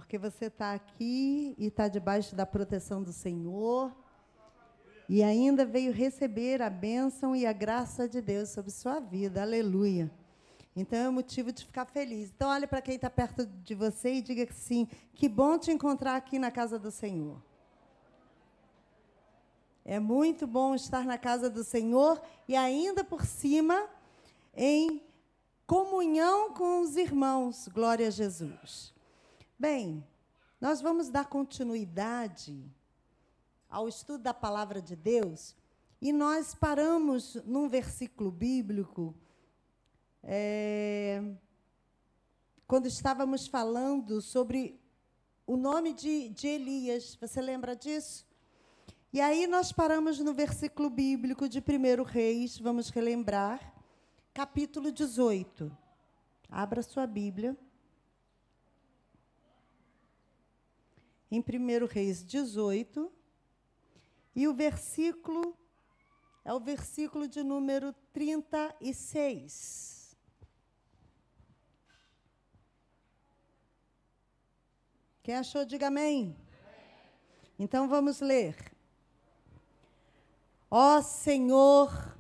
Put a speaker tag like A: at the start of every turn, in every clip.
A: porque você está aqui e está debaixo da proteção do Senhor e ainda veio receber a bênção e a graça de Deus sobre sua vida. Aleluia. Então, é motivo de ficar feliz. Então, olhe para quem está perto de você e diga assim, que bom te encontrar aqui na casa do Senhor. É muito bom estar na casa do Senhor e ainda por cima em comunhão com os irmãos. Glória a Jesus. Bem, nós vamos dar continuidade ao estudo da palavra de Deus e nós paramos num versículo bíblico quando estávamos falando sobre o nome de Elias. Você lembra disso? E aí nós paramos no versículo bíblico de 1 Reis, vamos relembrar, capítulo 18. Abra sua Bíblia. Em 1 Reis 18, e o versículo é o versículo de número 36. Quem achou, diga amém. Então, vamos ler. Ó Senhor,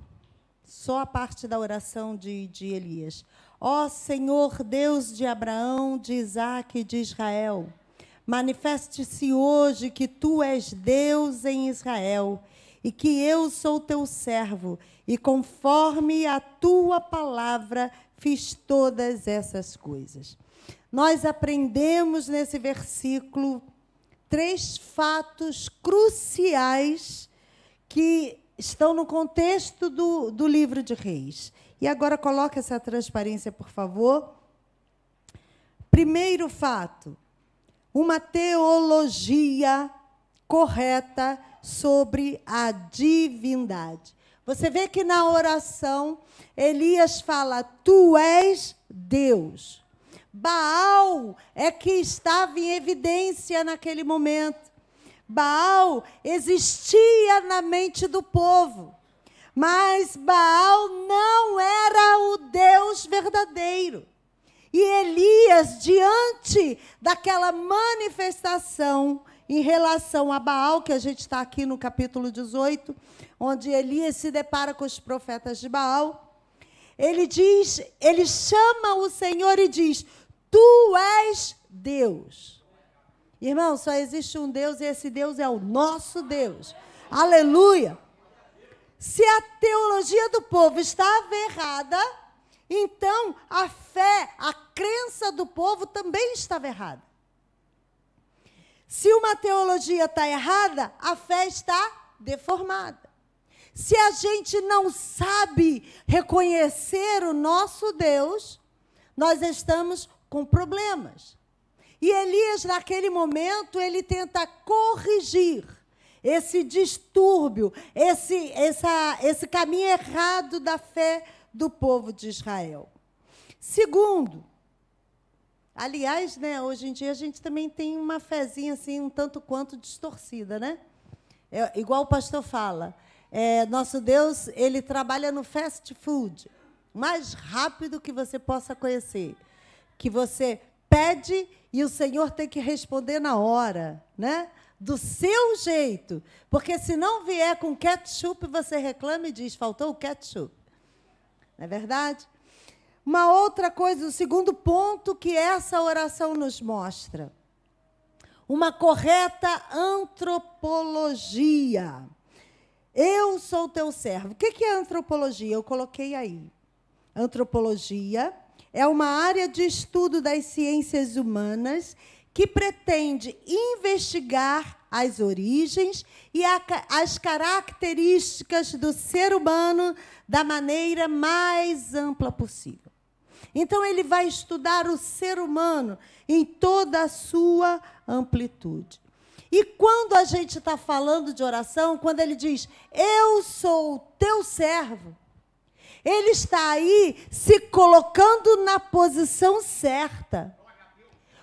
A: só a parte da oração de Elias. Ó Senhor, Deus de Abraão, de Isaque e de Israel, manifeste-se hoje que tu és Deus em Israel e que eu sou teu servo, e conforme a tua palavra fiz todas essas coisas. Nós aprendemos nesse versículo 3 fatos cruciais que estão no contexto do livro de Reis. E agora coloque essa transparência, por favor. Primeiro fato, uma teologia correta sobre a divindade. Você vê que na oração, Elias fala, tu és Deus. Baal é que estava em evidência naquele momento. Baal existia na mente do povo, mas Baal não era o Deus verdadeiro. E Elias, diante daquela manifestação em relação a Baal, que a gente está aqui no capítulo 18, onde Elias se depara com os profetas de Baal, ele chama o Senhor e diz, tu és Deus. Irmão, só existe um Deus e esse Deus é o nosso Deus. Aleluia! Se a teologia do povo estava errada, então a fé, a crença do povo também estava errada. Se uma teologia está errada, a fé está deformada. Se a gente não sabe reconhecer o nosso Deus, nós estamos com problemas. E Elias, naquele momento, ele tenta corrigir esse distúrbio, esse caminho errado da fé do povo de Israel. Segundo, aliás, né, hoje em dia a gente também tem uma fezinha assim, um tanto quanto distorcida, né? Igual o pastor fala, nosso Deus, ele trabalha no fast food, mais rápido que você possa conhecer, que você pede e o Senhor tem que responder na hora, né? Do seu jeito, porque se não vier com ketchup, você reclama e diz, faltou o ketchup. Não é verdade? Uma outra coisa, o segundo ponto que essa oração nos mostra, uma correta antropologia. Eu sou teu servo. O que é antropologia? Eu coloquei aí. Antropologia é uma área de estudo das ciências humanas que pretende investigar as origens e as características do ser humano da maneira mais ampla possível. Então, ele vai estudar o ser humano em toda a sua amplitude. E quando a gente está falando de oração, quando ele diz, eu sou o teu servo, ele está aí se colocando na posição certa.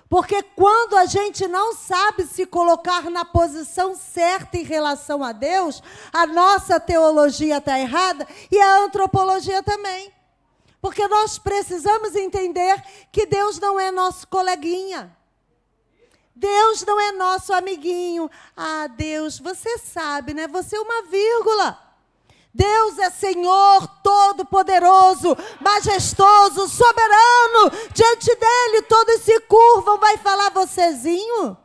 A: Porque quando a gente não sabe se colocar na posição certa em relação a Deus, a nossa teologia está errada e a antropologia também. Porque nós precisamos entender que Deus não é nosso coleguinha. Deus não é nosso amiguinho. Ah, Deus, você sabe, né? Você é uma vírgula. Deus é Senhor todo-poderoso, majestoso, soberano. Diante dele todos se curvam. Vai falar vocêzinho?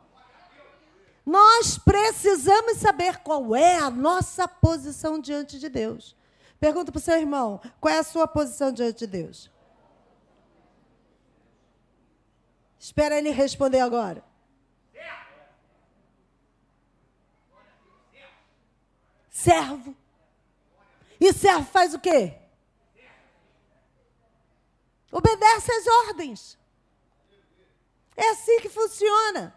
A: Nós precisamos saber qual é a nossa posição diante de Deus. Pergunta para o seu irmão, qual é a sua posição diante de Deus? Espera ele responder agora. Servo. E servo faz o quê? Obedece às ordens. É assim que funciona.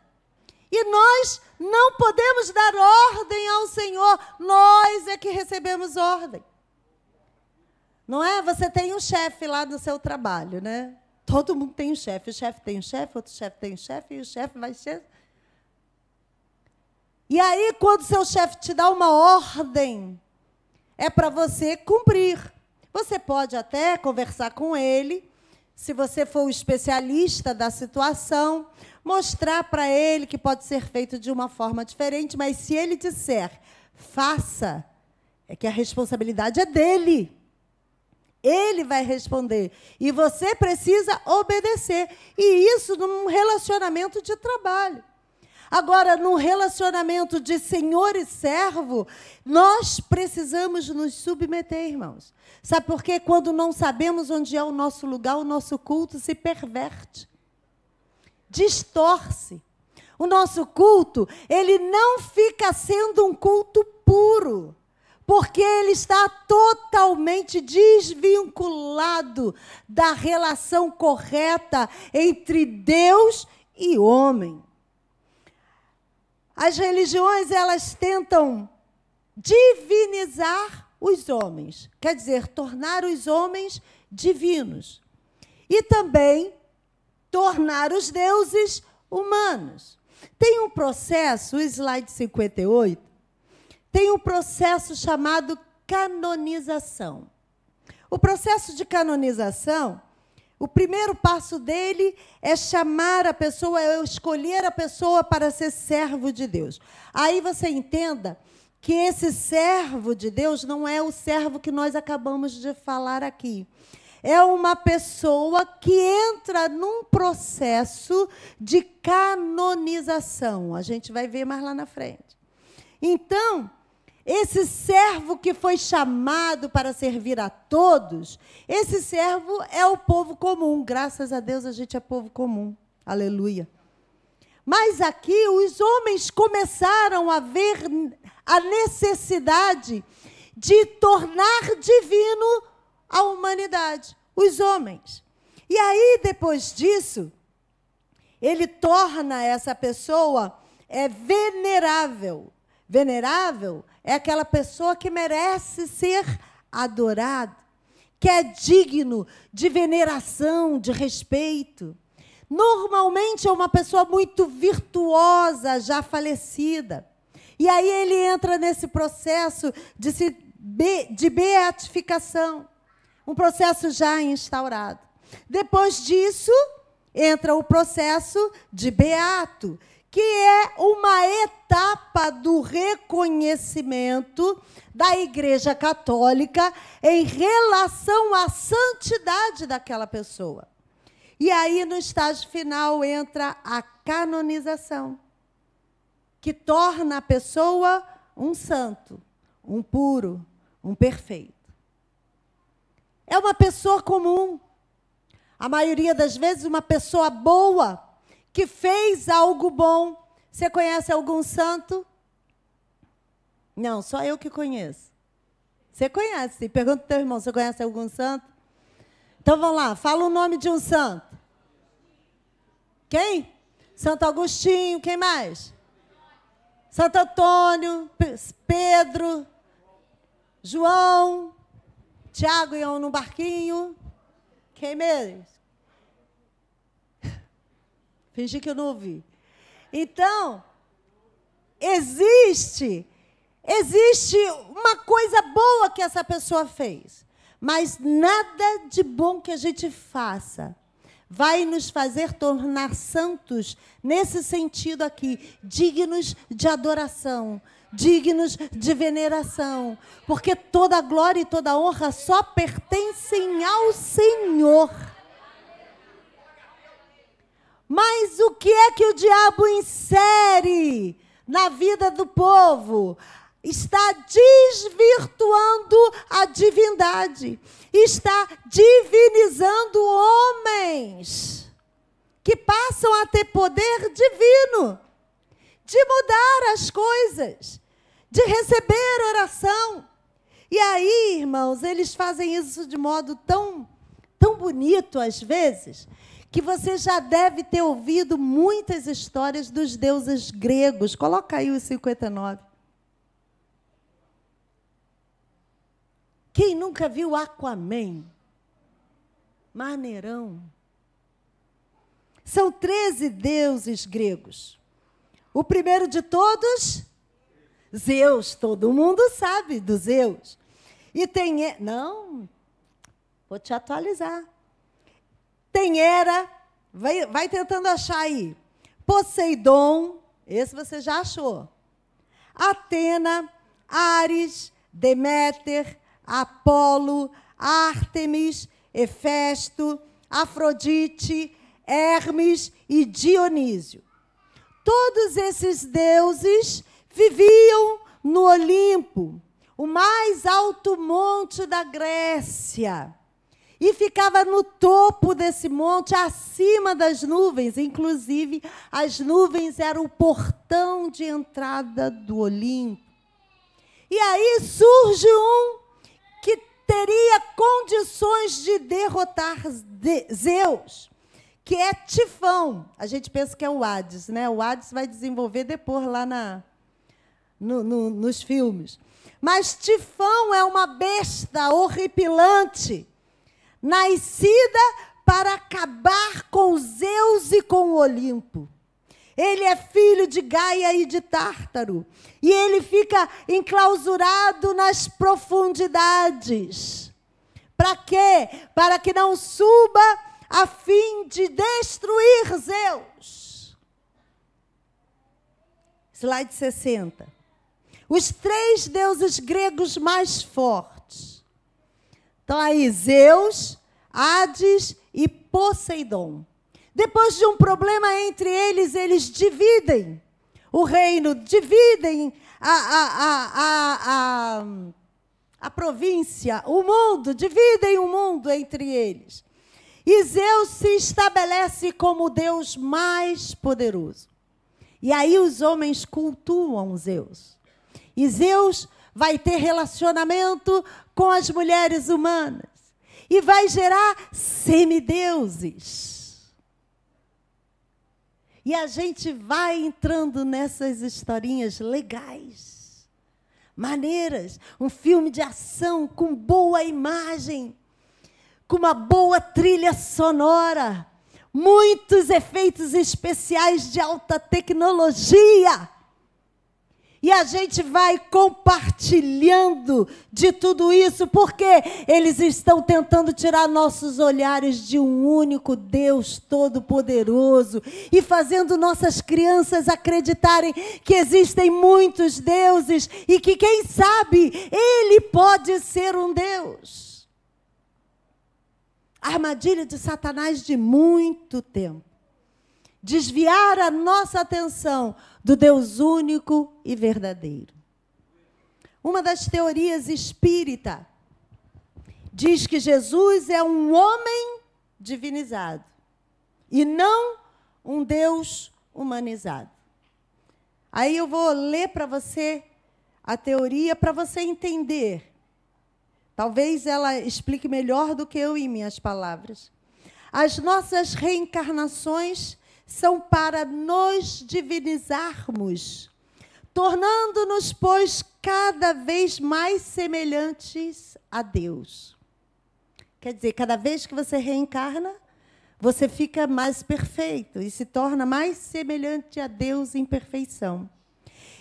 A: E nós não podemos dar ordem ao Senhor. Nós é que recebemos ordem. Não é? Você tem um chefe lá no seu trabalho, né? Todo mundo tem um chefe. O chefe tem um chefe, outro chefe tem um chefe, e o chefe vai ser... E aí, quando seu chefe te dá uma ordem, é para você cumprir. Você pode até conversar com ele, se você for o especialista da situação, mostrar para ele que pode ser feito de uma forma diferente, mas se ele disser, faça, é que a responsabilidade é dele. Ele vai responder. E você precisa obedecer. E isso num relacionamento de trabalho. Agora, no relacionamento de senhor e servo, nós precisamos nos submeter, irmãos. Sabe por quê? Quando não sabemos onde é o nosso lugar, o nosso culto se perverte. Distorce. O nosso culto, ele não fica sendo um culto puro, porque ele está totalmente desvinculado da relação correta entre Deus e homem. As religiões, elas tentam divinizar os homens, quer dizer, tornar os homens divinos. E também tornar os deuses humanos. Tem um processo, o slide 58, tem um processo chamado canonização. O processo de canonização, o primeiro passo dele é chamar a pessoa, é escolher a pessoa para ser servo de Deus. Aí você entenda que esse servo de Deus não é o servo que nós acabamos de falar aqui. É uma pessoa que entra num processo de canonização. A gente vai ver mais lá na frente. Então, esse servo que foi chamado para servir a todos, esse servo é o povo comum. Graças a Deus a gente é povo comum. Aleluia. Mas aqui os homens começaram a ver a necessidade de tornar divino a humanidade, os homens. E aí, depois disso, ele torna essa pessoa venerável. Venerável é aquela pessoa que merece ser adorado, que é digno de veneração, de respeito. Normalmente é uma pessoa muito virtuosa, já falecida. E aí ele entra nesse processo de beatificação, um processo já instaurado. Depois disso, entra o processo de beato, que é uma etapa do reconhecimento da Igreja Católica em relação à santidade daquela pessoa. E aí, no estágio final, entra a canonização, que torna a pessoa um santo, um puro, um perfeito. É uma pessoa comum. A maioria das vezes, uma pessoa boa, que fez algo bom. Você conhece algum santo? Não, só eu que conheço. Você conhece? Pergunta para o teu irmão, você conhece algum santo? Então, vamos lá, fala o nome de um santo. Quem? Santo Agostinho, quem mais? Santo Antônio, Pedro, João, Tiago iam no barquinho. Quem mesmo? Fingi que eu não ouvi. Então, existe uma coisa boa que essa pessoa fez, mas nada de bom que a gente faça vai nos fazer tornar santos nesse sentido aqui, dignos de adoração, dignos de veneração, porque toda glória e toda honra só pertencem ao Senhor. Mas o que é que o diabo insere na vida do povo? Está desvirtuando a divindade, está divinizando homens que passam a ter poder divino, de mudar as coisas, de receber oração. E aí, irmãos, eles fazem isso de modo tão bonito, às vezes, que você já deve ter ouvido muitas histórias dos deuses gregos. Coloca aí os 59. Quem nunca viu Aquaman? Maneirão. São 13 deuses gregos. O primeiro de todos, Zeus. Todo mundo sabe do Zeus. E tem... Não, vou te atualizar. Tem Hera, vai tentando achar aí. Poseidon, esse você já achou. Atena, Ares, Deméter, Apolo, Ártemis, Hefesto, Afrodite, Hermes e Dionísio. Todos esses deuses viviam no Olimpo, o mais alto monte da Grécia. E ficava no topo desse monte, acima das nuvens. Inclusive, as nuvens eram o portão de entrada do Olimpo. E aí surge um que teria condições de derrotar Zeus, que é Tifão. A gente pensa que é o Hades, né? O Hades vai desenvolver depois lá nos filmes. Mas Tifão é uma besta horripilante, nascida para acabar com Zeus e com o Olimpo. Ele é filho de Gaia e de Tártaro. E ele fica enclausurado nas profundidades. Para quê? Para que não suba a fim de destruir Zeus. Slide 60. Os 3 deuses gregos mais fortes. Então, aí, Zeus, Hades e Poseidon. Depois de um problema entre eles, eles dividem o reino, dividem a província, o mundo, dividem o mundo entre eles. E Zeus se estabelece como o Deus mais poderoso. E aí os homens cultuam Zeus. E Zeus vai ter relacionamento com as mulheres humanas. E vai gerar semideuses. E a gente vai entrando nessas historinhas legais, maneiras. Um filme de ação com boa imagem, com uma boa trilha sonora, muitos efeitos especiais de alta tecnologia. E a gente vai compartilhando de tudo isso, porque eles estão tentando tirar nossos olhares de um único Deus Todo-Poderoso e fazendo nossas crianças acreditarem que existem muitos deuses e que, quem sabe, ele pode ser um Deus. A armadilha de Satanás de muito tempo. Desviar a nossa atenção do Deus único e verdadeiro. Uma das teorias espírita diz que Jesus é um homem divinizado e não um Deus humanizado. Aí eu vou ler para você a teoria para você entender. Talvez ela explique melhor do que eu em minhas palavras. As nossas reencarnações são para nos divinizarmos, tornando-nos, pois, cada vez mais semelhantes a Deus. Quer dizer, cada vez que você reencarna, você fica mais perfeito e se torna mais semelhante a Deus em perfeição.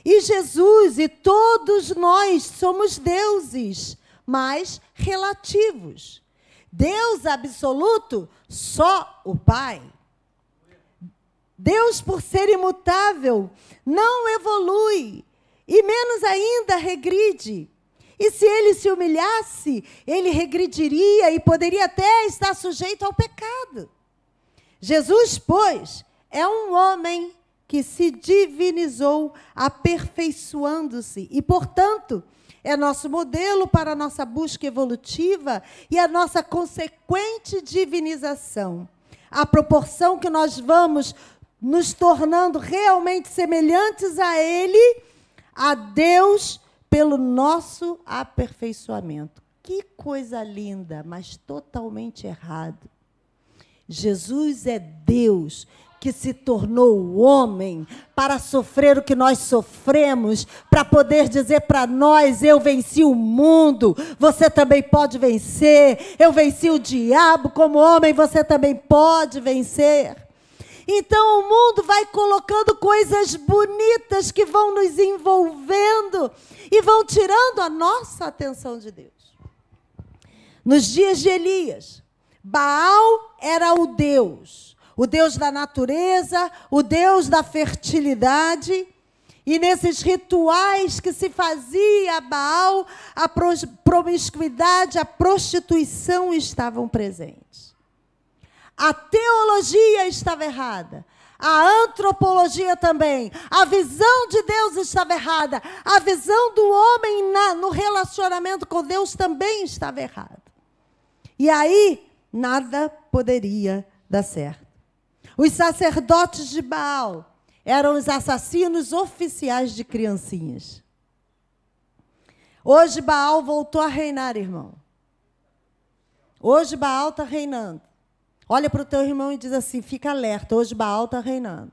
A: E Jesus e todos nós somos deuses, mas relativos. Deus absoluto, só o Pai. Deus, por ser imutável, não evolui, e menos ainda regride. E se ele se humilhasse, ele regrediria e poderia até estar sujeito ao pecado. Jesus, pois, é um homem que se divinizou, aperfeiçoando-se, e, portanto, é nosso modelo para a nossa busca evolutiva e a nossa consequente divinização. À proporção que nós vamos nos tornando realmente semelhantes a Ele, a Deus, pelo nosso aperfeiçoamento. Que coisa linda, mas totalmente errado. Jesus é Deus que se tornou homem para sofrer o que nós sofremos, para poder dizer para nós: eu venci o mundo, você também pode vencer. Eu venci o diabo, como homem você também pode vencer. Então o mundo vai colocando coisas bonitas que vão nos envolvendo e vão tirando a nossa atenção de Deus. Nos dias de Elias, Baal era o Deus da natureza, o Deus da fertilidade. E nesses rituais que se fazia a Baal, a promiscuidade, a prostituição estavam presentes. A teologia estava errada. A antropologia também. A visão de Deus estava errada. A visão do homem no relacionamento com Deus também estava errada. E aí, nada poderia dar certo. Os sacerdotes de Baal eram os assassinos oficiais de criancinhas. Hoje Baal voltou a reinar, irmão. Hoje Baal está reinando. Olha para o teu irmão e diz assim: fica alerta, hoje Baal está reinando.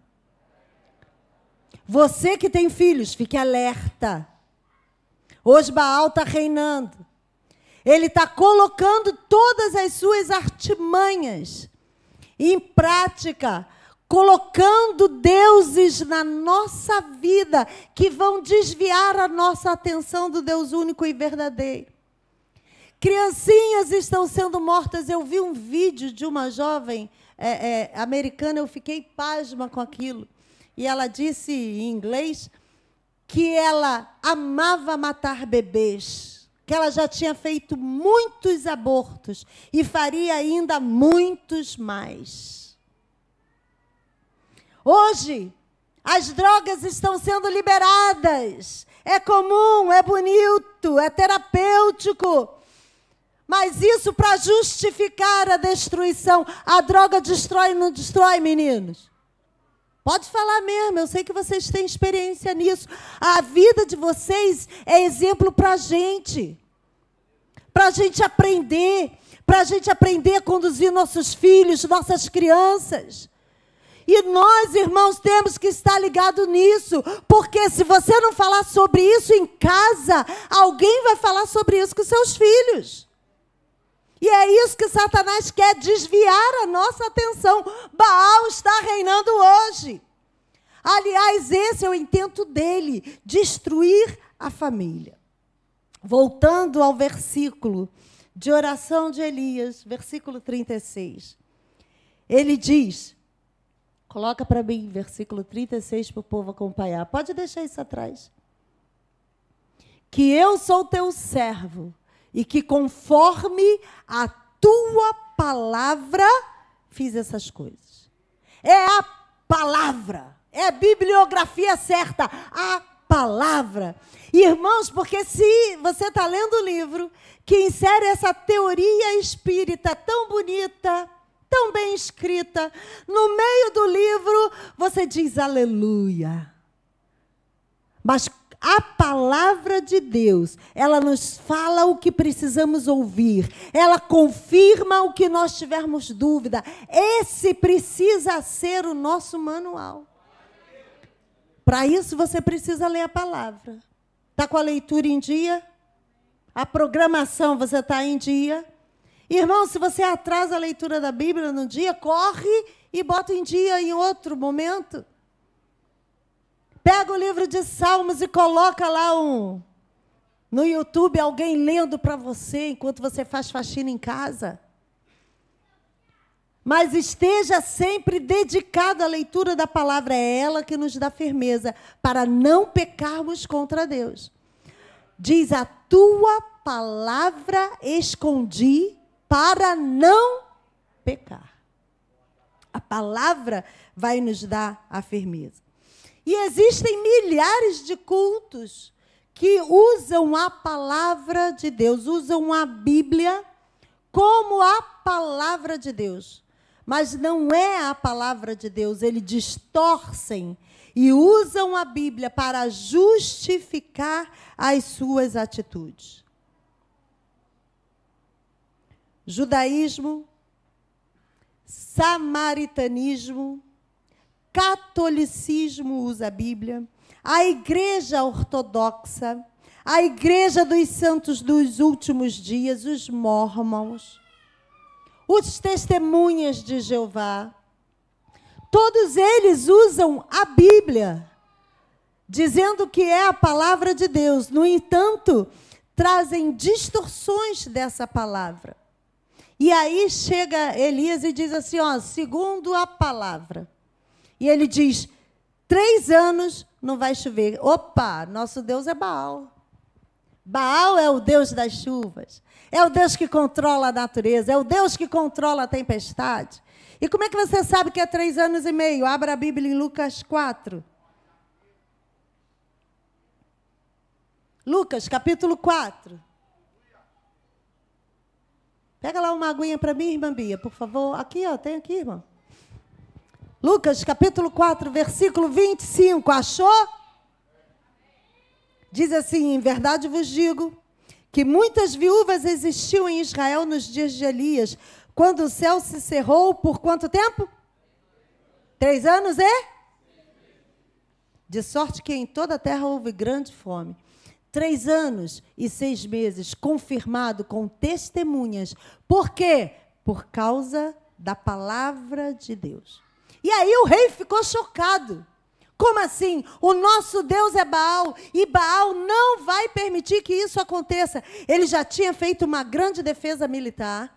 A: Você que tem filhos, fique alerta. Hoje Baal está reinando. Ele está colocando todas as suas artimanhas em prática, colocando deuses na nossa vida que vão desviar a nossa atenção do Deus único e verdadeiro. Criancinhas estão sendo mortas. Eu vi um vídeo de uma jovem americana, eu fiquei pasma com aquilo. E ela disse em inglês que ela amava matar bebês, que ela já tinha feito muitos abortos e faria ainda muitos mais. Hoje, as drogas estão sendo liberadas. É comum, é bonito, é terapêutico. Mas isso para justificar a destruição. A droga destrói ou não destrói, meninos? Pode falar mesmo, eu sei que vocês têm experiência nisso. A vida de vocês é exemplo para a gente. Para a gente aprender. Para a gente aprender a conduzir nossos filhos, nossas crianças. E nós, irmãos, temos que estar ligados nisso. Porque se você não falar sobre isso em casa, alguém vai falar sobre isso com seus filhos. E é isso que Satanás quer, desviar a nossa atenção. Baal está reinando hoje. Aliás, esse é o intento dele, destruir a família. Voltando ao versículo de oração de Elias, versículo 36. Ele diz, coloca para mim, versículo 36, para o povo acompanhar. Pode deixar isso atrás. Que eu sou teu servo, e que conforme a tua palavra fiz essas coisas. É a palavra, é a bibliografia certa, a palavra. Irmãos, porque se você está lendo o livro que insere essa teoria espírita tão bonita, tão bem escrita, no meio do livro você diz aleluia. Mas a palavra de Deus, ela nos fala o que precisamos ouvir. Ela confirma o que nós tivermos dúvida. Esse precisa ser o nosso manual. Para isso, você precisa ler a palavra. Está com a leitura em dia? A programação, você está em dia? Irmão, se você atrasa a leitura da Bíblia no dia, corre e bota em dia em outro momento. Pega o livro de Salmos e coloca lá no YouTube alguém lendo para você enquanto você faz faxina em casa. Mas esteja sempre dedicado à leitura da palavra. É ela que nos dá firmeza para não pecarmos contra Deus. Diz: a tua palavra escondi para não pecar. A palavra vai nos dar a firmeza. E existem milhares de cultos que usam a palavra de Deus, usam a Bíblia como a palavra de Deus. Mas não é a palavra de Deus, eles distorcem e usam a Bíblia para justificar as suas atitudes. Judaísmo, samaritanismo, catolicismo usa a Bíblia, a Igreja Ortodoxa, a Igreja dos Santos dos Últimos Dias, os Mormons, os Testemunhas de Jeová, todos eles usam a Bíblia, dizendo que é a palavra de Deus. No entanto, trazem distorções dessa palavra. E aí chega Elias e diz assim, ó, segundo a palavra. E ele diz, 3 anos não vai chover. Opa, nosso Deus é Baal. Baal é o Deus das chuvas. É o Deus que controla a natureza. É o Deus que controla a tempestade. E como é que você sabe que é 3 anos e meio? Abra a Bíblia em Lucas 4. Lucas, capítulo 4. Pega lá uma aguinha para mim, irmã Bia, por favor. Aqui, ó, tem aqui, irmã. Lucas, capítulo 4, versículo 25. Achou? Diz assim, em verdade vos digo, que muitas viúvas existiam em Israel nos dias de Elias, quando o céu se cerrou por quanto tempo? 3 anos e? De sorte que em toda a terra houve grande fome. 3 anos e 6 meses, confirmado com testemunhas. Por quê? Por causa da palavra de Deus. E aí o rei ficou chocado. Como assim? O nosso Deus é Baal, e Baal não vai permitir que isso aconteça. Ele já tinha feito uma grande defesa militar.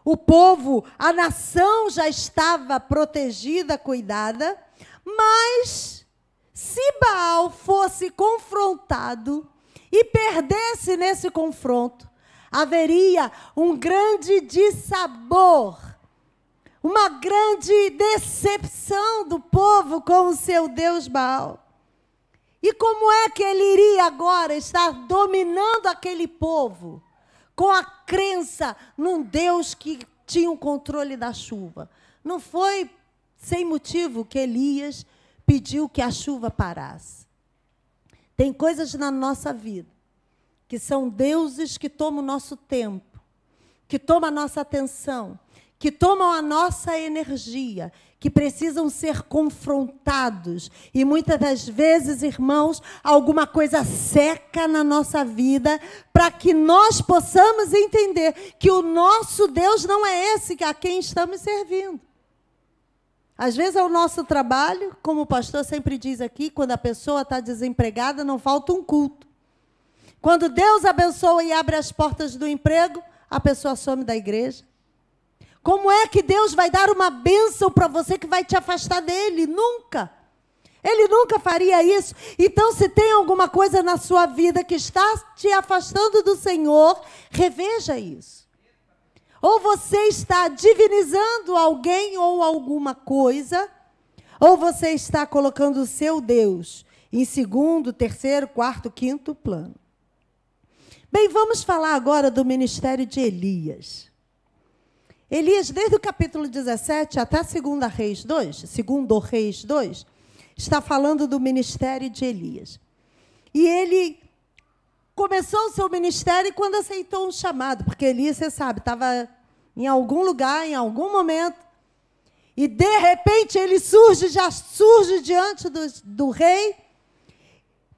A: O povo, a nação já estava protegida, cuidada. Mas, se Baal fosse confrontado e perdesse nesse confronto, haveria um grande dissabor, uma grande decepção do povo com o seu Deus Baal. E como é que ele iria agora estar dominando aquele povo com a crença num Deus que tinha o controle da chuva? Não foi sem motivo que Elias pediu que a chuva parasse. Tem coisas na nossa vida que são deuses que tomam o nosso tempo, que tomam a nossa atenção, que tomam a nossa energia, que precisam ser confrontados. E muitas das vezes, irmãos, alguma coisa seca na nossa vida para que nós possamos entender que o nosso Deus não é esse a quem estamos servindo. Às vezes é o nosso trabalho, como o pastor sempre diz aqui, quando a pessoa está desempregada, não falta um culto. Quando Deus abençoa e abre as portas do emprego, a pessoa some da igreja. Como é que Deus vai dar uma bênção para você que vai te afastar dele? Nunca. Ele nunca faria isso. Então, se tem alguma coisa na sua vida que está te afastando do Senhor, reveja isso. Ou você está divinizando alguém ou alguma coisa, ou você está colocando o seu Deus em 2º, 3º, 4º, 5º plano. Bem, vamos falar agora do ministério de Elias. Elias, desde o capítulo 17 até 2 Reis 2, está falando do ministério de Elias. E ele começou o seu ministério quando aceitou um chamado, porque Elias, você sabe, estava em algum lugar, em algum momento, e de repente ele já surge diante do rei,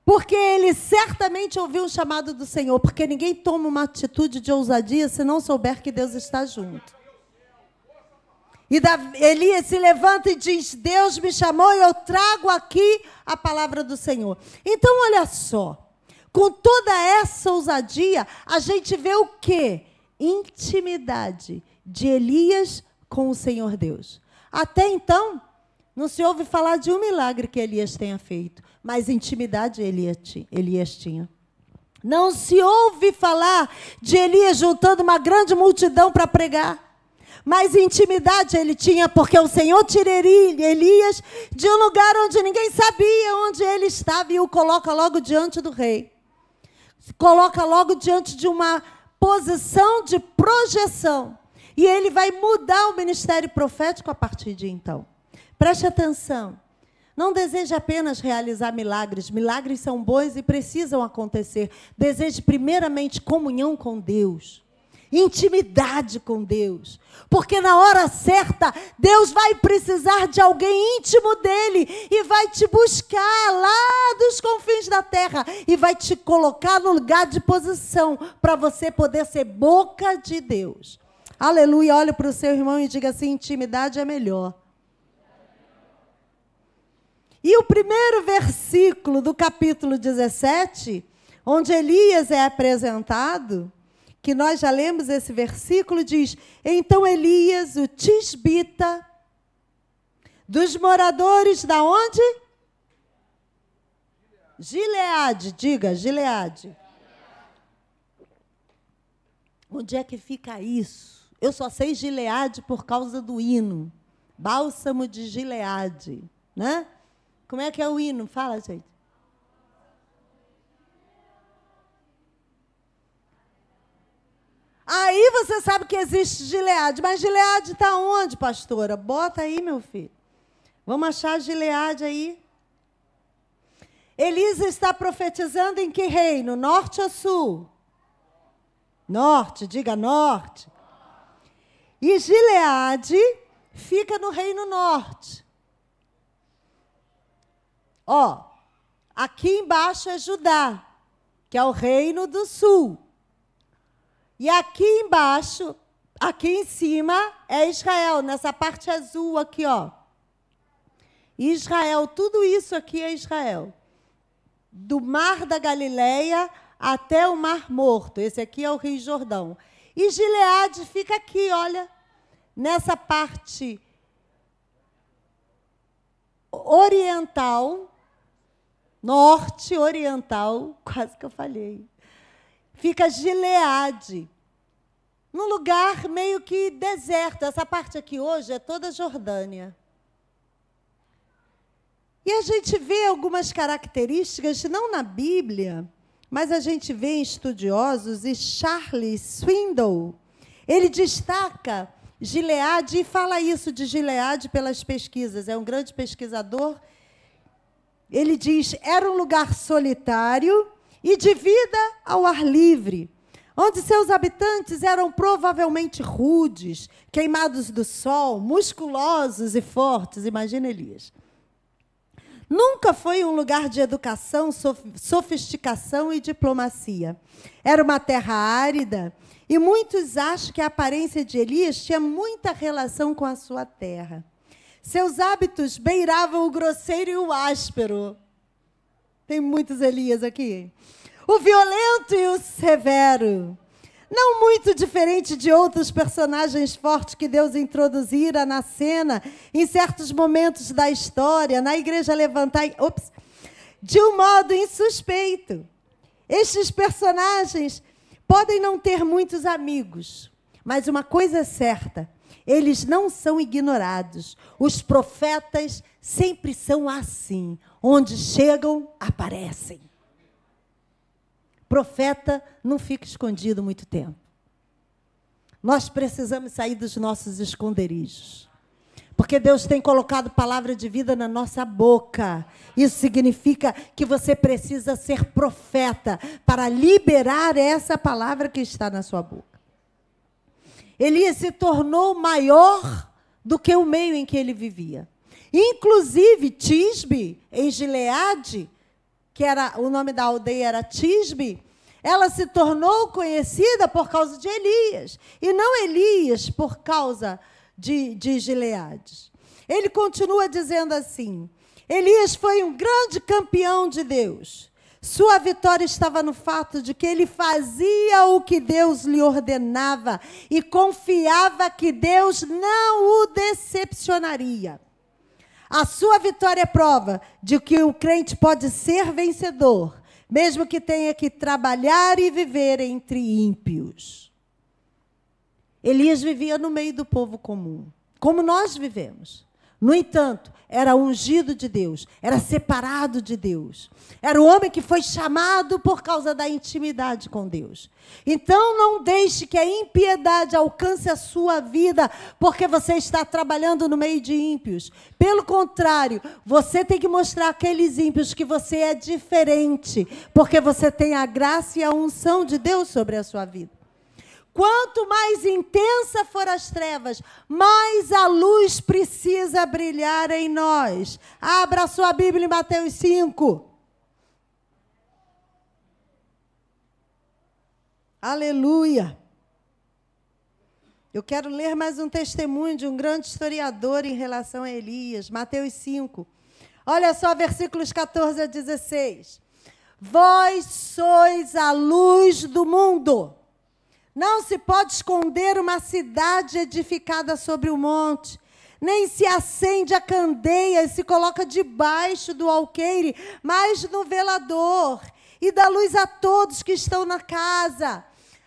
A: porque ele certamente ouviu um chamado do Senhor, porque ninguém toma uma atitude de ousadia se não souber que Deus está junto. E Elias se levanta e diz, Deus me chamou e eu trago aqui a palavra do Senhor. Então, olha só, com toda essa ousadia, a gente vê o quê? Intimidade de Elias com o Senhor Deus. Até então, não se ouve falar de um milagre que Elias tenha feito, mas intimidade Elias tinha. Não se ouve falar de Elias juntando uma grande multidão para pregar, mas intimidade ele tinha, porque o Senhor tiraria Elias de um lugar onde ninguém sabia onde ele estava e o coloca logo diante do rei. Coloca logo diante de uma posição de projeção. E ele vai mudar o ministério profético a partir de então. Preste atenção. Não deseje apenas realizar milagres. Milagres são bons e precisam acontecer. Deseje primeiramente comunhão com Deus. Intimidade com Deus. Porque na hora certa, Deus vai precisar de alguém íntimo dele e vai te buscar lá dos confins da terra e vai te colocar no lugar de posição para você poder ser boca de Deus. Aleluia. Olha para o seu irmão e diga assim: intimidade é melhor. E o primeiro versículo do capítulo 17, onde Elias é apresentado, que nós já lemos esse versículo, diz: então Elias, o tisbita, dos moradores da onde? Gileade, diga, Gileade. Onde é que fica isso? Eu só sei Gileade por causa do hino. Bálsamo de Gileade, né? Como é que é o hino? Fala, gente. Aí você sabe que existe Gileade. Mas Gileade está onde, pastora? Bota aí, meu filho. Vamos achar Gileade aí. Elisa está profetizando em que reino? Norte ou sul? Norte, diga norte. E Gileade fica no reino norte. Ó, aqui embaixo é Judá, que é o reino do sul. E aqui embaixo, aqui em cima, é Israel, nessa parte azul aqui, ó. Israel, tudo isso aqui é Israel. Do mar da Galileia até o Mar Morto. Esse aqui é o Rio Jordão. E Gileade fica aqui, olha, nessa parte oriental, norte oriental, quase que eu falhei. Fica Gileade, num lugar meio que deserto. Essa parte aqui hoje é toda Jordânia. E a gente vê algumas características, não na Bíblia, mas a gente vê em estudiosos, e Charles Swindoll, ele destaca Gileade e fala isso de Gileade pelas pesquisas. É um grande pesquisador. Ele diz: era um lugar solitário e de vida ao ar livre, onde seus habitantes eram provavelmente rudes, queimados do sol, musculosos e fortes. Imagina Elias. Nunca foi um lugar de educação, sofisticação e diplomacia. Era uma terra árida e muitos acham que a aparência de Elias tinha muita relação com a sua terra. Seus hábitos beiravam o grosseiro e o áspero. Tem muitos Elias aqui. O violento e o severo. Não muito diferente de outros personagens fortes que Deus introduzira na cena, em certos momentos da história, na igreja levantar, de um modo insuspeito. Estes personagens podem não ter muitos amigos, mas uma coisa é certa: eles não são ignorados. Os profetas sempre são assim. Onde chegam, aparecem. Profeta não fica escondido muito tempo. Nós precisamos sair dos nossos esconderijos. Porque Deus tem colocado palavra de vida na nossa boca. Isso significa que você precisa ser profeta para liberar essa palavra que está na sua boca. Elias se tornou maior do que o meio em que ele vivia. Inclusive, Tisbe, em Gileade, que era, o nome da aldeia era Tisbe, ela se tornou conhecida por causa de Elias, e não Elias por causa de Gileade. Ele continua dizendo assim: Elias foi um grande campeão de Deus. Sua vitória estava no fato de que ele fazia o que Deus lhe ordenava e confiava que Deus não o decepcionaria. A sua vitória é prova de que o crente pode ser vencedor, mesmo que tenha que trabalhar e viver entre ímpios. Elias vivia no meio do povo comum, como nós vivemos. No entanto, era ungido de Deus, era separado de Deus. Era o homem que foi chamado por causa da intimidade com Deus. Então, não deixe que a impiedade alcance a sua vida, porque você está trabalhando no meio de ímpios. Pelo contrário, você tem que mostrar àqueles ímpios que você é diferente, porque você tem a graça e a unção de Deus sobre a sua vida. Quanto mais intensa for as trevas, mais a luz precisa brilhar em nós. Abra sua Bíblia em Mateus 5. Aleluia. Eu quero ler mais um testemunho de um grande historiador em relação a Elias. Mateus 5. Olha só, versículos 14 a 16. Vós sois a luz do mundo. Não se pode esconder uma cidade edificada sobre o monte, nem se acende a candeia e se coloca debaixo do alqueire, mas no velador, e dá luz a todos que estão na casa.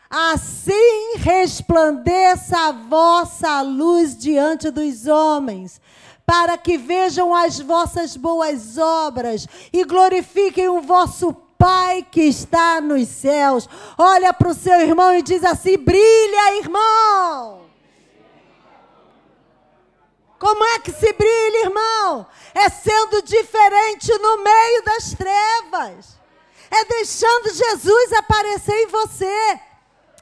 A: Assim resplandeça a vossa luz diante dos homens, para que vejam as vossas boas obras e glorifiquem o vosso Pai que está nos céus. Olha para o seu irmão e diz assim: brilha, irmão. Como é que se brilha, irmão? É sendo diferente no meio das trevas. É deixando Jesus aparecer em você.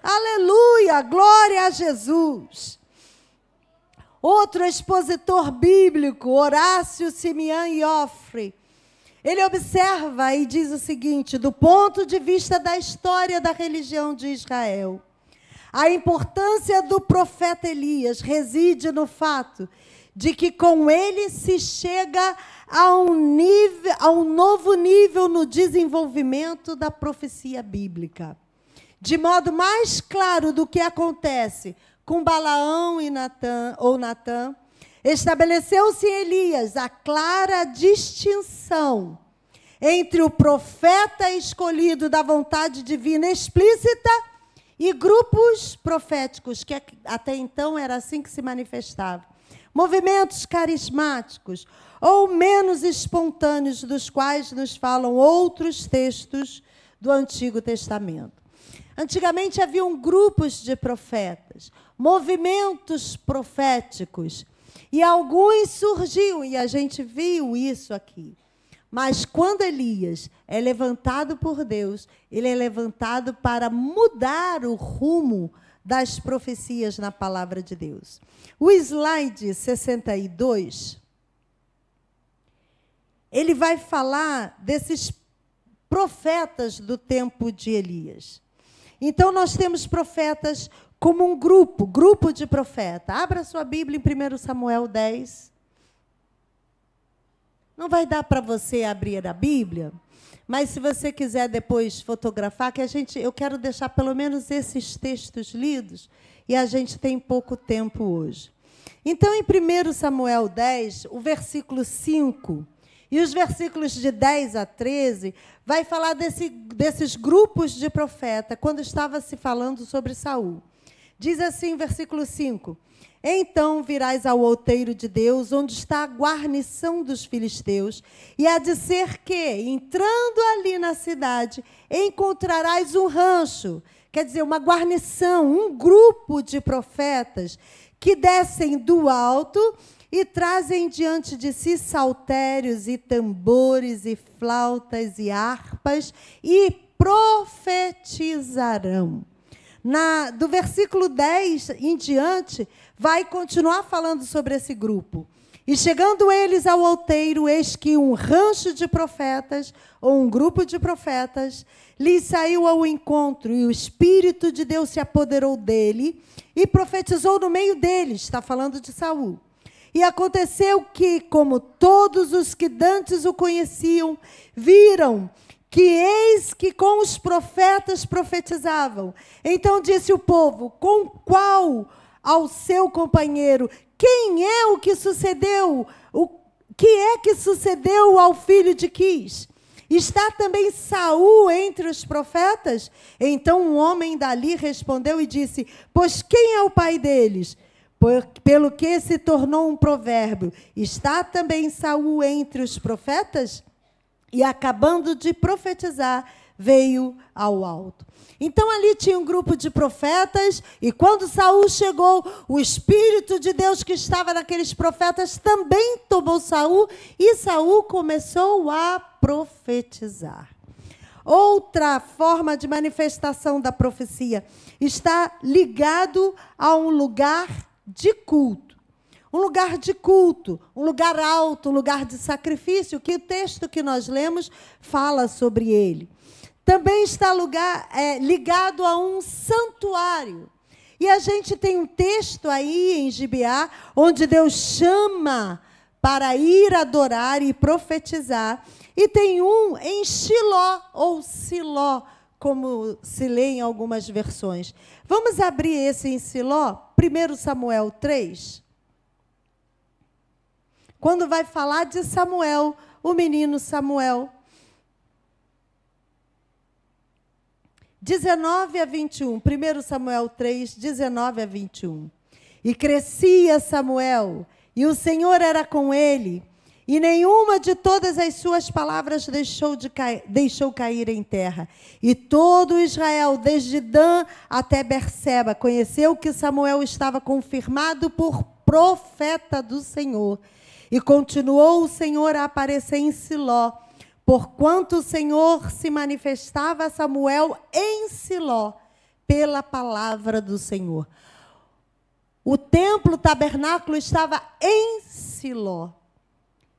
A: Aleluia, glória a Jesus. Outro expositor bíblico, Horácio Simeão Joffre, ele observa e diz o seguinte: do ponto de vista da história da religião de Israel, a importância do profeta Elias reside no fato de que com ele se chega a um novo nível no desenvolvimento da profecia bíblica. De modo mais claro do que acontece com Balaão e Natã, estabeleceu-se em Elias a clara distinção entre o profeta escolhido da vontade divina explícita e grupos proféticos, que até então era assim que se manifestava. Movimentos carismáticos ou menos espontâneos, dos quais nos falam outros textos do Antigo Testamento. Antigamente haviam grupos de profetas, movimentos proféticos, e alguns surgiam, e a gente viu isso aqui. Mas quando Elias é levantado por Deus, ele é levantado para mudar o rumo das profecias na palavra de Deus. O slide 62, ele vai falar desses profetas do tempo de Elias. Então, nós temos profetas como um grupo de profeta. Abra sua Bíblia em 1 Samuel 10. Não vai dar para você abrir a Bíblia, mas se você quiser depois fotografar, eu quero deixar pelo menos esses textos lidos, e a gente tem pouco tempo hoje. Então, em 1 Samuel 10, o versículo 5, e os versículos de 10 a 13, vai falar desses grupos de profeta, quando estava se falando sobre Saul. Diz assim, versículo 5: então virás ao outeiro de Deus, onde está a guarnição dos filisteus, e há de ser que, entrando ali na cidade, encontrarás um rancho, quer dizer, uma guarnição, um grupo de profetas, que descem do alto e trazem diante de si saltérios e tambores e flautas e harpas, e profetizarão. Do versículo 10 em diante, vai continuar falando sobre esse grupo. E chegando eles ao outeiro, eis que um rancho de profetas, ou um grupo de profetas, lhes saiu ao encontro, e o Espírito de Deus se apoderou dele, e profetizou no meio deles. Está falando de Saul. E aconteceu que, como todos os que dantes o conheciam, viram que eis que com os profetas profetizavam. Então disse o povo: com qual ao seu companheiro? Quem é o que sucedeu? O que é que sucedeu ao filho de Quis? Está também Saul entre os profetas? Então um homem dali respondeu e disse: pois quem é o pai deles? Pelo que se tornou um provérbio: está também Saul entre os profetas? E acabando de profetizar, veio ao alto. Então ali tinha um grupo de profetas, e quando Saul chegou, o Espírito de Deus que estava naqueles profetas também tomou Saul, e Saul começou a profetizar. Outra forma de manifestação da profecia está ligado a um lugar de culto. Um lugar de culto, um lugar alto, um lugar de sacrifício, que o texto que nós lemos fala sobre ele. Também está ligado a um santuário. E a gente tem um texto aí em Gibeá, onde Deus chama para ir adorar e profetizar. E tem um em Shiló, ou Siló, como se lê em algumas versões. Vamos abrir esse em Siló, 1 Samuel 3. Quando vai falar de Samuel, o menino Samuel. 19 a 21. 1 Samuel 3, 19 a 21. E crescia Samuel, e o Senhor era com ele, e nenhuma de todas as suas palavras deixou cair em terra. E todo Israel, desde Dan até Berseba, conheceu que Samuel estava confirmado por profeta do Senhor. E continuou o Senhor a aparecer em Siló, porquanto o Senhor se manifestava a Samuel em Siló, pela palavra do Senhor. O templo, o tabernáculo estava em Siló.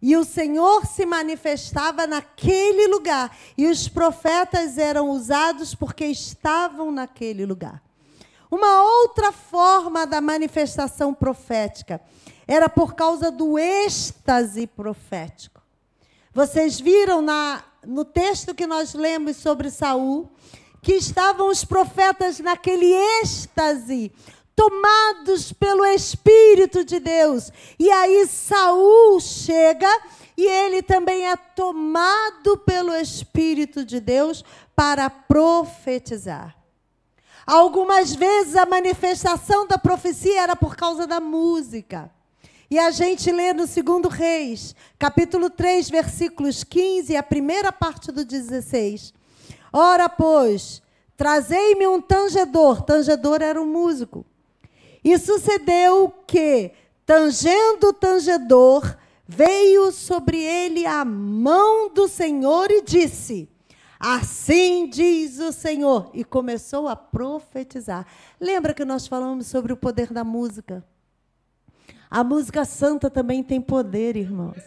A: E o Senhor se manifestava naquele lugar. E os profetas eram usados porque estavam naquele lugar. Uma outra forma da manifestação profética era por causa do êxtase profético. Vocês viram no texto que nós lemos sobre Saul, que estavam os profetas naquele êxtase, tomados pelo Espírito de Deus. E aí Saul chega e ele também é tomado pelo Espírito de Deus para profetizar. Algumas vezes a manifestação da profecia era por causa da música. E a gente lê no 2 Reis, capítulo 3, versículos 15, a primeira parte do 16. Ora, pois, trazei-me um tangedor. Tangedor era um músico. E sucedeu que, tangendo o tangedor, veio sobre ele a mão do Senhor e disse: assim diz o Senhor. E começou a profetizar. Lembra que nós falamos sobre o poder da música? A música santa também tem poder, irmãos.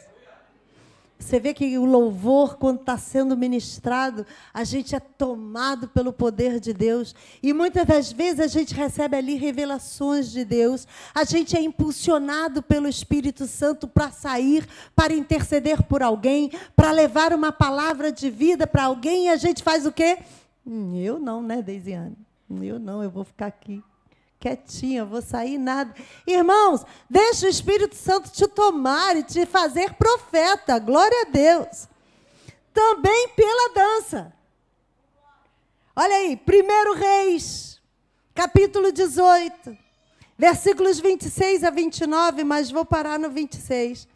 A: Você vê que o louvor, quando está sendo ministrado, a gente é tomado pelo poder de Deus. E muitas das vezes a gente recebe ali revelações de Deus. A gente é impulsionado pelo Espírito Santo para sair, para interceder por alguém, para levar uma palavra de vida para alguém. E a gente faz o quê? Eu não, né, Deisiane? Eu não, eu vou ficar aqui quietinha, vou sair nada. Irmãos, deixa o Espírito Santo te tomar e te fazer profeta. Glória a Deus. Também pela dança. Olha aí, 1 Reis, capítulo 18, versículos 26 a 29, mas vou parar no 26.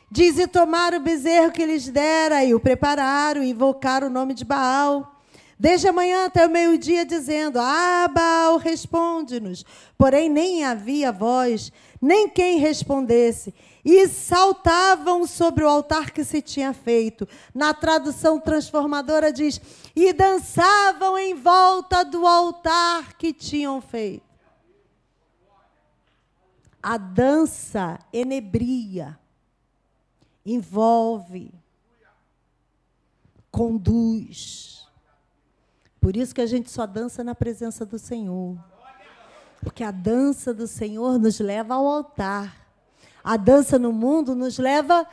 A: Diz: e tomaram o bezerro que lhes dera, e o prepararam, e invocaram o nome de Baal. Desde a manhã até o meio-dia, dizendo: ah, Baal, responde-nos. Porém, nem havia voz, nem quem respondesse. E saltavam sobre o altar que se tinha feito. Na tradução transformadora diz: e dançavam em volta do altar que tinham feito. A dança enebria, envolve, conduz. Por isso que a gente só dança na presença do Senhor. Porque a dança do Senhor nos leva ao altar. A dança no mundo nos leva...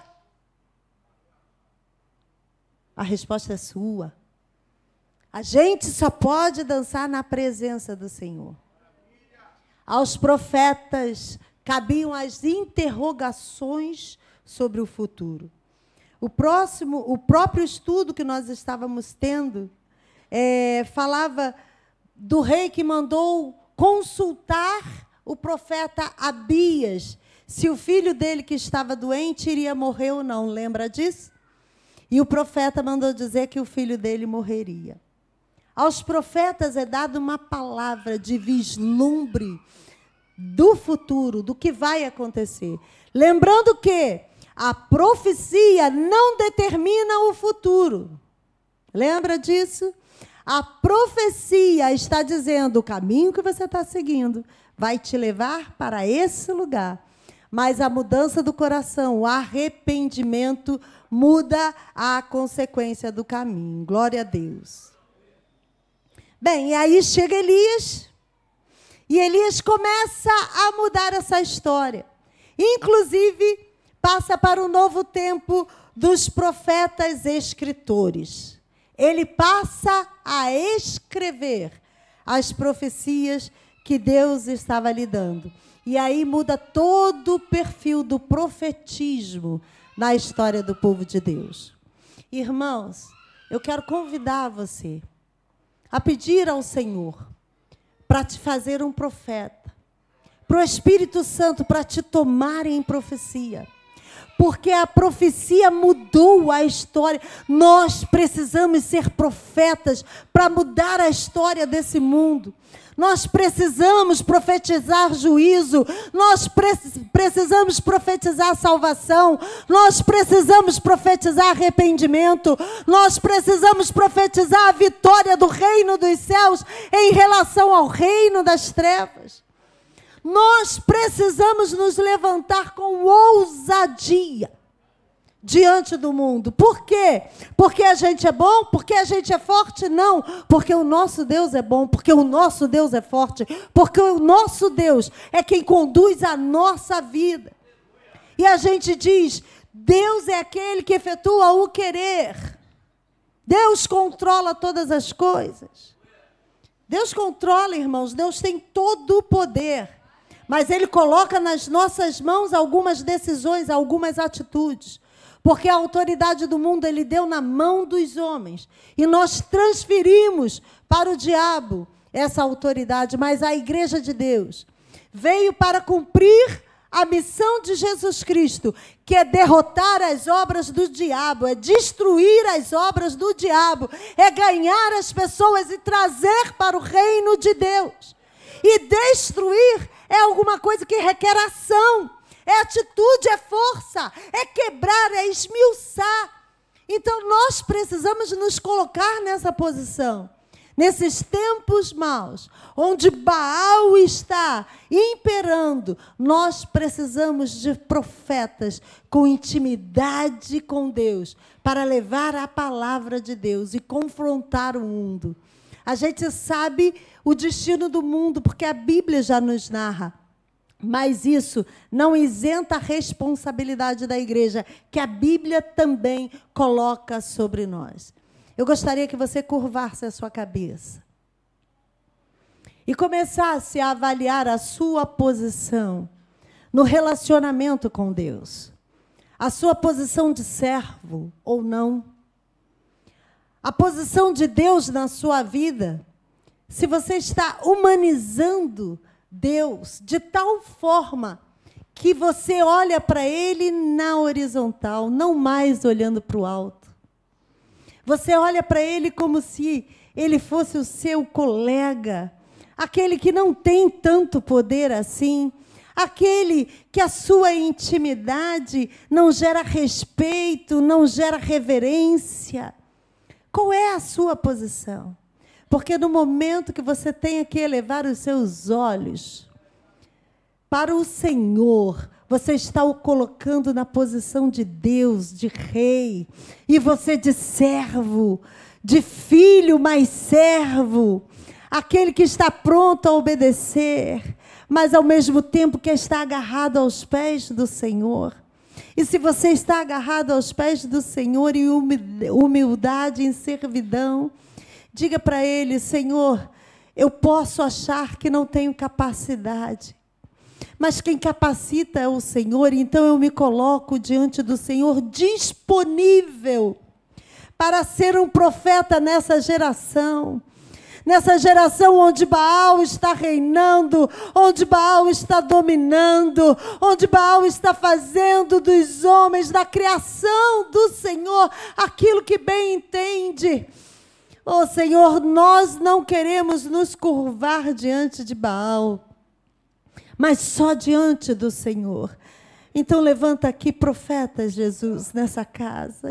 A: A resposta é sua. A gente só pode dançar na presença do Senhor. Aos profetas cabiam as interrogações sobre o futuro. O próprio estudo que nós estávamos tendo falava do rei que mandou consultar o profeta Abias se o filho dele que estava doente iria morrer ou não. Lembra disso? E o profeta mandou dizer que o filho dele morreria. Aos profetas é dada uma palavra de vislumbre do futuro, do que vai acontecer. Lembrando que a profecia não determina o futuro. Lembra disso? A profecia está dizendo: o caminho que você está seguindo vai te levar para esse lugar. Mas a mudança do coração, o arrependimento, muda a consequência do caminho. Glória a Deus. Bem, e aí chega Elias, e Elias começa a mudar essa história. Inclusive, passa para o novo tempo dos profetas escritores. Ele passa a escrever as profecias que Deus estava lhe dando. E aí muda todo o perfil do profetismo na história do povo de Deus. Irmãos, eu quero convidar você a pedir ao Senhor para te fazer um profeta, para o Espírito Santo para te tomar em profecia. Porque a profecia mudou a história. Nós precisamos ser profetas para mudar a história desse mundo. Nós precisamos profetizar juízo. Nós precisamos profetizar salvação. Nós precisamos profetizar arrependimento. Nós precisamos profetizar a vitória do reino dos céus em relação ao reino das trevas. Nós precisamos nos levantar com ousadia diante do mundo. Por quê? Porque a gente é bom? Porque a gente é forte? Não. Porque o nosso Deus é bom, porque o nosso Deus é forte, porque o nosso Deus é quem conduz a nossa vida. E a gente diz: Deus é aquele que efetua o querer. Deus controla todas as coisas. Deus controla, irmãos. Deus tem todo o poder. Mas Ele coloca nas nossas mãos algumas decisões, algumas atitudes. Porque a autoridade do mundo Ele deu na mão dos homens. E nós transferimos para o diabo essa autoridade. Mas a igreja de Deus veio para cumprir a missão de Jesus Cristo, que é derrotar as obras do diabo, é destruir as obras do diabo, é ganhar as pessoas e trazer para o reino de Deus. E destruir é alguma coisa que requer ação, é atitude, é força, é quebrar, é esmiuçar. Então, nós precisamos nos colocar nessa posição. Nesses tempos maus, onde Baal está imperando, nós precisamos de profetas com intimidade com Deus, para levar a palavra de Deus e confrontar o mundo. A gente sabe o destino do mundo, porque a Bíblia já nos narra. Mas isso não isenta a responsabilidade da igreja, que a Bíblia também coloca sobre nós. Eu gostaria que você curvasse a sua cabeça e começasse a avaliar a sua posição no relacionamento com Deus. A sua posição de servo ou não. A posição de Deus na sua vida. Se você está humanizando Deus de tal forma que você olha para Ele na horizontal, não mais olhando para o alto. Você olha para Ele como se Ele fosse o seu colega, aquele que não tem tanto poder assim, aquele que a sua intimidade não gera respeito, não gera reverência. Qual é a sua posição? Porque no momento que você tenha que elevar os seus olhos para o Senhor, você está o colocando na posição de Deus, de rei, e você de servo, de filho, mas servo, aquele que está pronto a obedecer, mas ao mesmo tempo que está agarrado aos pés do Senhor. E se você está agarrado aos pés do Senhor em humildade, em servidão, Diga para ele: Senhor, eu posso achar que não tenho capacidade, mas quem capacita é o Senhor, então eu me coloco diante do Senhor disponível para ser um profeta nessa geração onde Baal está reinando, onde Baal está dominando, onde Baal está fazendo dos homens, da criação do Senhor, aquilo que bem entende. Oh Senhor, nós não queremos nos curvar diante de Baal, mas só diante do Senhor. Então levanta aqui profetas, Jesus, nessa casa.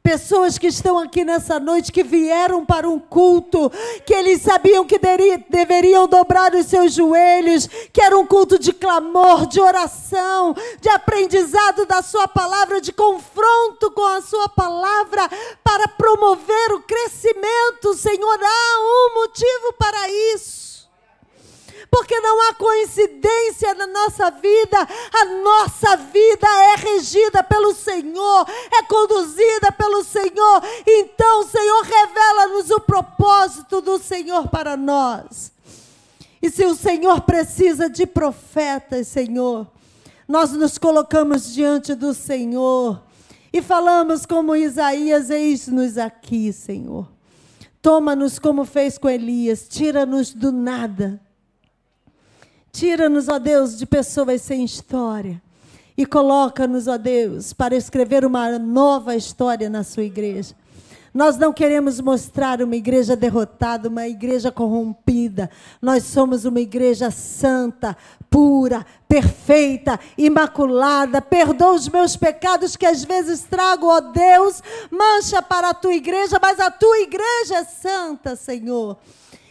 A: Pessoas que estão aqui nessa noite, que vieram para um culto, que eles sabiam que deveriam dobrar os seus joelhos, que era um culto de clamor, de oração, de aprendizado da sua palavra, de confronto com a sua palavra, para promover o crescimento. Senhor, há um motivo para isso. Porque não há coincidência na nossa vida. A nossa vida é regida pelo Senhor, é conduzida pelo Senhor. Então, Senhor, revela-nos o propósito do Senhor para nós. E se o Senhor precisa de profetas, Senhor, nós nos colocamos diante do Senhor e falamos como Isaías: eis-nos aqui, Senhor. Toma-nos como fez com Elias, tira-nos do nada. Tira-nos, ó Deus, de pessoas sem história e coloca-nos, ó Deus, para escrever uma nova história na sua igreja. Nós não queremos mostrar uma igreja derrotada, uma igreja corrompida. Nós somos uma igreja santa, pura, perfeita, imaculada. Perdoa os meus pecados que às vezes trago, ó Deus, mancha para a tua igreja, mas a tua igreja é santa, Senhor.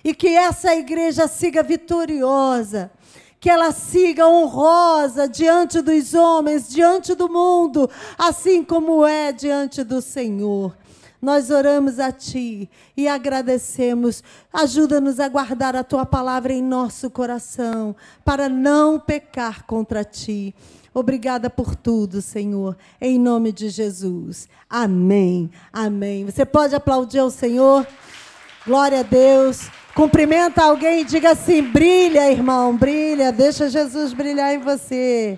A: E que essa igreja siga vitoriosa, que ela siga honrosa diante dos homens, diante do mundo, assim como é diante do Senhor. Nós oramos a Ti e agradecemos. Ajuda-nos a guardar a Tua palavra em nosso coração, para não pecar contra Ti. Obrigada por tudo, Senhor, em nome de Jesus. Amém, amém. Você pode aplaudir ao Senhor? Glória a Deus. Cumprimenta alguém e diga assim: brilha, irmão, brilha, deixa Jesus brilhar em você.